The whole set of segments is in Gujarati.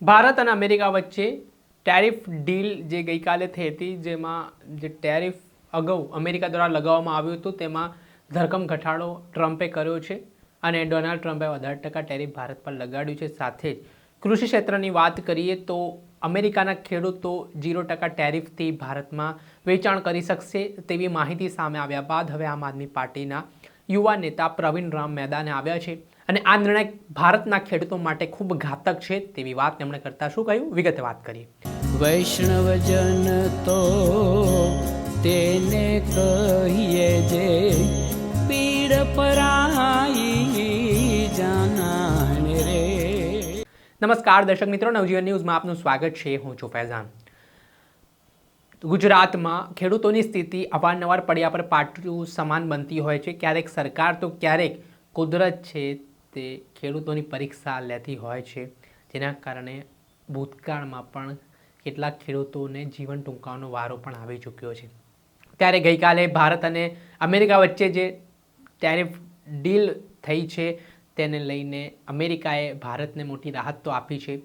ભારત અને અમેરિકા વચ્ચે ટેરિફ ડીલ જે ગઈકાલે થઈ હતી, જેમાં જે ટેરિફ અગાઉ અમેરિકા દ્વારા લગાવવામાં આવ્યું હતું તેમાં ધરખમ ઘટાડો ટ્રમ્પે કર્યો છે અને ડોનાલ્ડ ટ્રમ્પે 18% ટેરિફ ભારત પર લગાડ્યું છે. સાથે જ કૃષિ ક્ષેત્રની વાત કરીએ તો અમેરિકાના ખેડૂતો 0% ટેરિફથી ભારતમાં વેચાણ કરી શકશે તેવી માહિતી સામે આવ્યા બાદ હવે આમ આદમી પાર્ટીના યુવા નેતા પ્રવીણ રામ મેદાને આવ્યા છે અને આ નિર્ણય ભારતના ખેડૂતો માટે ખૂબ ઘાતક છે તેવી વાત તેમણે કરતા શું કહ્યું, વિગતે વાત કરીએ. વૈષ્ણવજન તો તેને કહીએ જે પીડ પરાઈ જાનાને રે. નમસ્કાર દર્શક મિત્રો, નવજીવન ન્યૂઝમાં આપનું સ્વાગત છે. હું છું ફૈઝાન. ગુજરાતમાં ખેડૂતોની સ્થિતિ અવારનવાર પડ્યા પર પાટું સમાન બનતી હોય છે. ક્યારેક સરકાર તો ક્યારેક કુદરત છે તે ખેડૂતોની પરીક્ષા લેતી હોય છે, જેના કારણે ભૂતકાળમાં પણ કેટલાક ખેડૂતોને જીવન ટૂંકાવવાનો વારો પણ આવી ચૂક્યો છે. ત્યારે ગઈકાલે ભારત અને અમેરિકા વચ્ચે જે ટેરિફ ડીલ થઈ છે તેને લઈને અમેરિકાએ ભારતને મોટી રાહત તો આપી છે,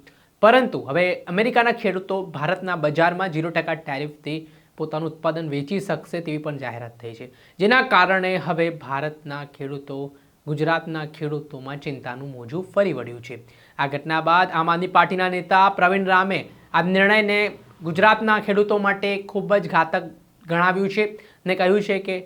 પરંતુ હવે અમેરિકાના ખેડૂતો ભારતના બજારમાં 0% ટેરિફથી પોતાનું ઉત્પાદન વેચી શકશે તેવી પણ જાહેરાત થઈ છે, જેના કારણે હવે ભારતના ખેડૂતો ગુજરાતના ખેડૂતોમાં ચિંતાનું મોજું ફરી વળ્યું છે. આ ઘટના બાદ આમ આદમી પાર્ટીના નેતા પ્રવીણ રામે આ નિર્ણયને ગુજરાતના ખેડૂતો માટે ખૂબ જ ઘાતક ગણાવ્યું છે અને કહ્યું છે કે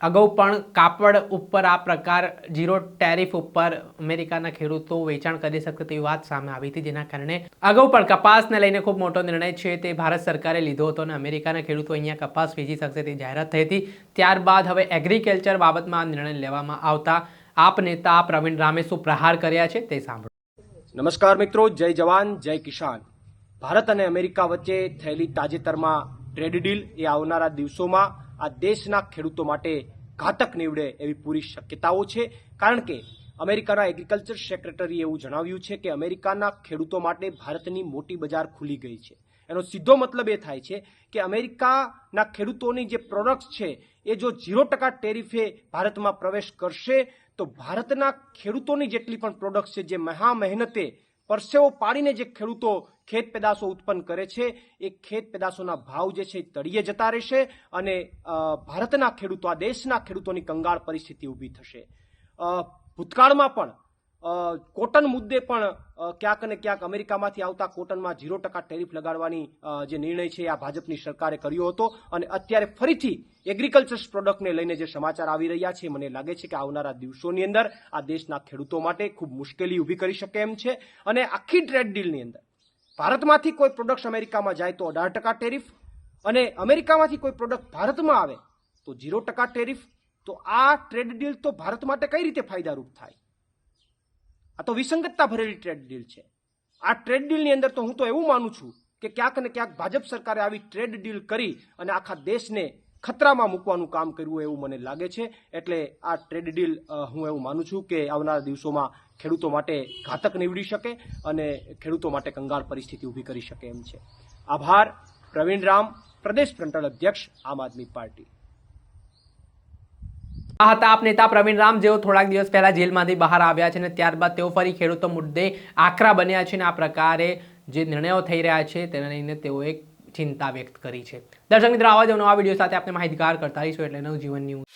અગાઉ પણ કાપડ ઉપર આ પ્રકાર 0 ટેરિફ ઉપર અમેરિકાના ખેડૂતો વેચાણ કરી શકશે તેવી વાત સામે આવી હતી, જેના કારણે અગાઉ પણ કપાસને લઈને ખૂબ મોટો નિર્ણય છે તે ભારત સરકારે લીધો હતો અને અમેરિકાના ખેડૂતો અહીંયા કપાસ વેચી શકશે તેવી જાહેરાત થઈ હતી. ત્યારબાદ હવે એગ્રીકલ્ચર બાબતમાં આ નિર્ણય લેવામાં આવતા આપ નેતા પ્રવીણ રામે શું પ્રહાર કર્યા છે તે સાંભળો. નમસ્કાર મિત્રો, જય જવાન જય કિસાન. ભારત અને અમેરિકા વચ્ચે થયેલી તાજેતરમાં ટ્રેડ ડીલ એ આવનારા દિવસોમાં આ દેશના ખેડૂતો માટે ઘાતક નીવડે એવી પૂરી શક્યતાઓ છે, કારણ કે અમેરિકાના એગ્રીકલ્ચર સેક્રેટરીએ એવું જણાવ્યું છે કે અમેરિકાના ખેડૂતો માટે ભારતની મોટી બજાર ખુલી ગઈ છે. એનો સીધો મતલબ એ થાય છે કે અમેરિકાના ખેડૂતોની જે પ્રોડક્ટ્સ છે એ જો 0% ટેરિફે ભારતમાં પ્રવેશ કરશે તો ભારતના ખેડૂતોની જેટલી પણ પ્રોડક્ટ્સ છે, જે મહા મહેનતે પરસેવો પાડીને જે ખેડૂતો ખેત પેદાશો ઉત્પન્ન કરે છે એ ખેત પેદાશોના ભાવ જે છે એ તળિયે જતા રહેશે અને ભારતના ખેડૂતો, આ દેશના ખેડૂતોની કંગાળ પરિસ્થિતિ ઊભી થશે. ભૂતકાળમાં પણ કોટન મુદ્દે પણ ક્યાંક ને ક્યાંક અમેરિકામાંથી આવતા કોટનમાં 0% ટેરિફ લગાડવાની જે નિર્ણય છે આ ભાજપની સરકારે કર્યો હતો અને અત્યારે ફરીથી એગ્રીકલ્ચર પ્રોડક્ટને લઈને જે સમાચાર આવી રહ્યા છે મને લાગે છે કે આવનારા દિવસોની અંદર આ દેશના ખેડૂતો માટે ખૂબ મુશ્કેલી ઊભી કરી શકે એમ છે. અને આખી ટ્રેડ ડીલની અંદર ભારતમાંથી કોઈ પ્રોડક્ટ્સ અમેરિકામાં જાય તો 18% ટેરિફ અને અમેરિકામાંથી કોઈ પ્રોડક્ટ ભારતમાં આવે તો 0% ટેરિફ. તો આ ટ્રેડ ડીલ તો ભારત માટે કઈ રીતે ફાયદારૂપ થાય? આ તો વિસંગતતા ભરેલી ટ્રેડ ડીલ છે. આ ટ્રેડ ડીલની અંદર તો હું તો એવું માનું છું કે ક્યાંક ને ક્યાંક ભાજપ સરકારે આવી ટ્રેડ ડીલ કરી અને આખા દેશને ખતરામાં મૂકવાનું કામ કર્યું એવું મને લાગે છે. એટલે આ ટ્રેડ ડીલ હું એવું માનું છું કે આવનારા દિવસોમાં ખેડૂતો માટે ઘાતક નીવડી શકે અને ખેડૂતો માટે કંગાળ પરિસ્થિતિ ઊભી કરી શકે એમ છે. આભાર. પ્રવીણ રામ, પ્રદેશ ફ્રન્ટલ અધ્યક્ષ, આમ આદમી પાર્ટી. આ હતા આપ નેતા પ્રવીણ રામ, જેઓ થોડાક દિવસ પહેલા જેલમાંથી બહાર આવ્યા છે અને ત્યારબાદ તેઓ ફરી ખેડૂતો મુદ્દે આકરા બન્યા છે અને આ પ્રકારે જે નિર્ણયો થઈ રહ્યા છે તેને લઈને તેઓએ ચિંતા વ્યક્ત કરી છે. દર્શક મિત્રો, આવા જ નવા વિડીયો સાથે આપણે માહિતગાર કરતા રહીશું, એટલે નવજીવન ન્યૂઝ.